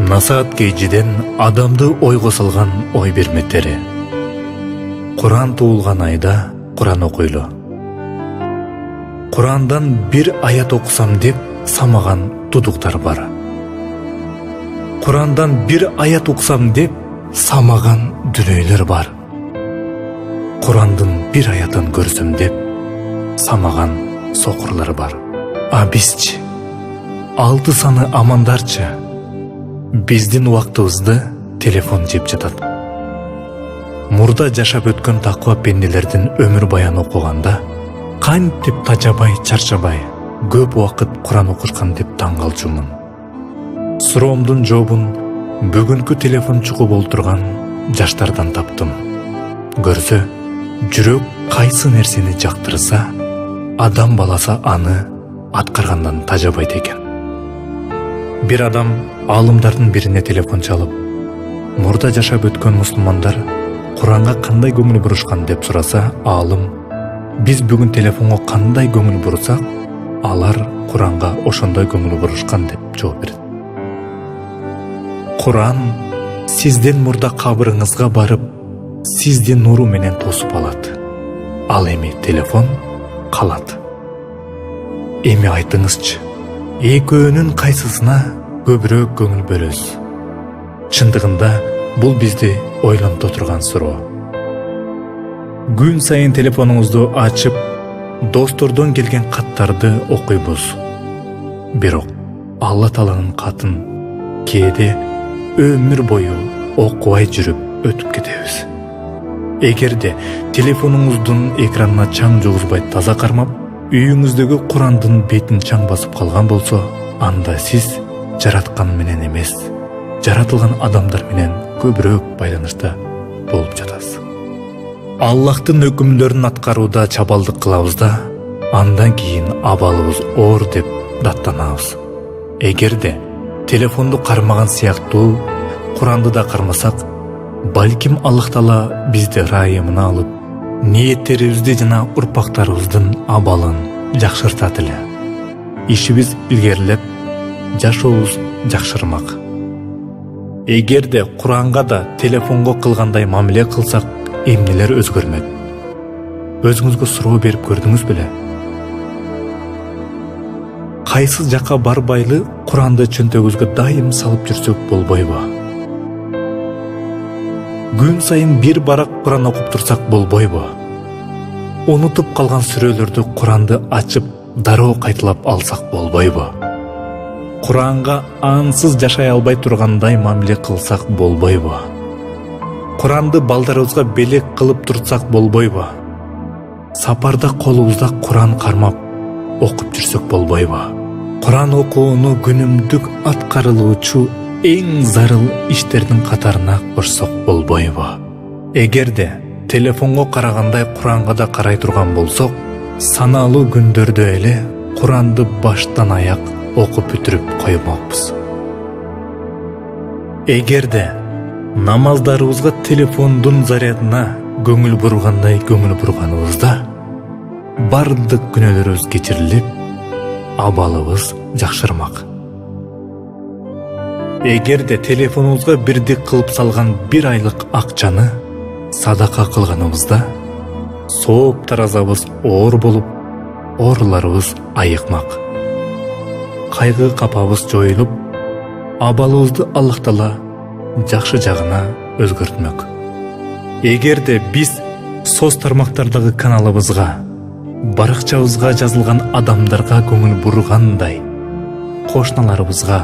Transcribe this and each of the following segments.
Насаат Кейжиден адамды ойго салган ой берметтери. Куран туулган айда Куран окуйлу. Курандан бир аят окусам деп самаган тудуктар бар. Курандан бир аят окусам деп самаган дүнөйлөр бар. Курандын бир аятын көрсөм деп самаган сокурлар бар. А бизчи, алты саны амандарчы, биздин убактыбызды телефон жеп жатат. Мурда жашап өткөн таква пенделердин өмүр баян окуганда кантип тажабай, чарчабай, көп убакыт Куран окушкан деп таң калчумун. Суроомдун жообун бүгүнкү телефон чугуп олтурган жаштардан таптым. Көрсө, жүрөк кайсы нерсени жактырса, адам баласы аны аткаргандан тажабайт экен. Бир адам алымдардын бирине телефон чалып, мурда жашап өткөн мусулмандар Куранга кандай көңүл бурушкан деп сураса, алым: биз бүгүн телефонго кандай көңүл бурусак, алар Куранга ошондой көңүл бурушкан деп жооп берет. Куран сизден мурда кабырыңызга барып, сизди нуру менен тосуп алат. Ал эми телефон калат. Эми айтыңызчы, экөөнүн кайсысына көбүрөөк көңүл бөлөсүз? Чындыгында бул бизди ойлонто турган суроо. Күн сайын телефонуңузду ачып, достордон келген каттарды окуйбуз. Бирок Алла Тааланын катын кээде өмүр бою окубай жүрүп өтүп кетебиз. Эгерде телефонуңуздун экранына чаң жугузбай таза кармап, үйүңүздөгү Курандын бетин чаң басып калган болсо, анда сиз жараткан менен эмес, жаратылган адамдар менен көбүрөөк байланышта болуп жатасыз. Аллахтын өкүмдөрүн аткарууда чабалдык кылабыз да, андан кийин абалыбыз оор деп даттанабыз. Эгерде телефонду кармаган сыяктуу Куранды да кармасак, балким Аллах Таала бизди ырайымына алып, ниеттерибизди жана урпактарыбыздын абалын жакшыртат эле. Ишибиз илгерилеп, жашообуз жакшырмак. Эгерде Куранга да телефонго кылгандай мамиле кылсак, эмнелер өзгөрмөк? Өзүңүзгө суроо берип көрдүңүз беле? Кайсы жака барбайлы Куранды чөнтөгүбүзгө дайым салып жүрсөк болбойбу? Күн сайын бир барак Куран окуп турсак болбойбу? Унутуп калган сүрөлөрдү Куранды ачып, дароо кайталап алсак болбойбу? Куранга ансыз жашай албай тургандай мамиле кылсак болбойбу? Куранды балдарыбызга белек кылып турсак болбойбу? Сапарда колубузда Куран кармап, окуп жүрсөк болбойбу? Куран окууну күнүмдүк аткарылуучу эң зарыл иштердин катарына кошсок болбойбу? Эгерде телефонго карагандай Куранга да карай турган болсок, саналуу күндөрдө эле Куранды баштан аяк окуп бүтүрүп коймокпуз. Эгерде намаздарыбызга телефондун зарядына көңүл бургандай көңүл бурганыбызда, бардык күнөөлөрүбүз кечирилип, абалыбыз жакшырмак. Эгерде телефонубузга бирдик кылып салган 1 айлык акчаны садака кылганыбызда, сооп таразабыз оор болуп, оорларыбыз айыкмак. Кайгы капабыз жоюлуп, абалыбызды Аллах Таала жакшы жагына өзгөртмөк. Эгерде биз соц тармактардагы каналыбызга, баракчабызга жазылган адамдарга көңүл бургандай, кошуналарыбызга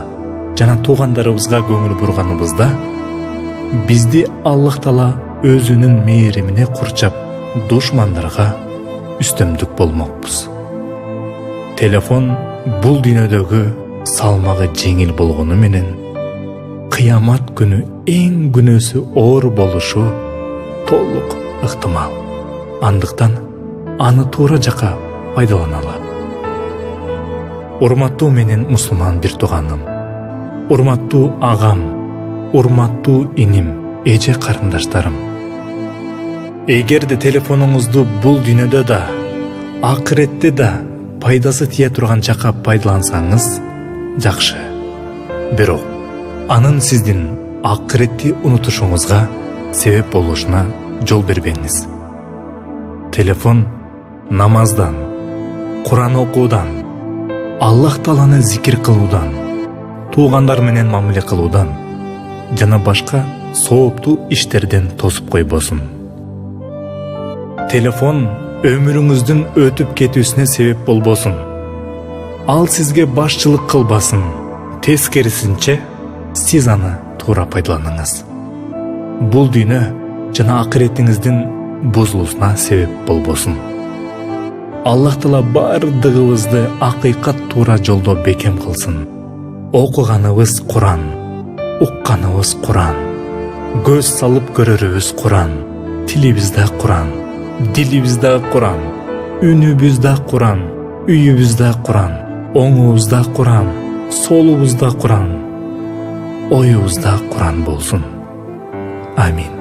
жана туугандарыбызга көңүл бурганыбызда, бизди Аллах Таала өзүнүн мээримине курчап, душмандарга үстөмдүк болмокпуз. Телефон бул дүйнөдөгү салмагы жеңил болгону менен, кыямат күнү эң күнөөсү оор болушу толук ыктымал. Андыктан аны туура жака пайдаланалы. Урматтуу менен мусулман бир тууганым, урматтуу агам, урматтуу иним, эже карындаштарым. Эгерде телефонуңузду бул дүйнөдө да, акыретте да пайдасы тие турган жака пайдалансаңыз жакшы. Бирок анын сиздин акыретти унутушуңузга себеп болушуна жол бербеңиз. Телефон намаздан, Куран окуудан, Аллах Тааланы зикир кылуудан, туугандар менен мамиле кылуудан жана башка сооптуу иштерден тосуп койбосун. Телефон өмүрүңүздүн өтүп кетүүсүнө себеп болбосун. Ал сизге башчылык кылбасын. Тескерисинче, сиз аны туура пайдаланыңыз. Бул дүйнө жана акыретиңиздин бузулуусуна себеп болбосун. Аллах Таала бардыгыбызды акыйкат туура жолдо бекем кылсын. Окуганыбыз Куран, укканыбыз Куран, көз салып көрөрүбүз Куран, тилибизде Куран, дилибизде Куран, үнүбүздө Куран, үйүбүздө Куран, оңубузда Куран, солубузда Куран, оюбузда Куран болсун. Амин.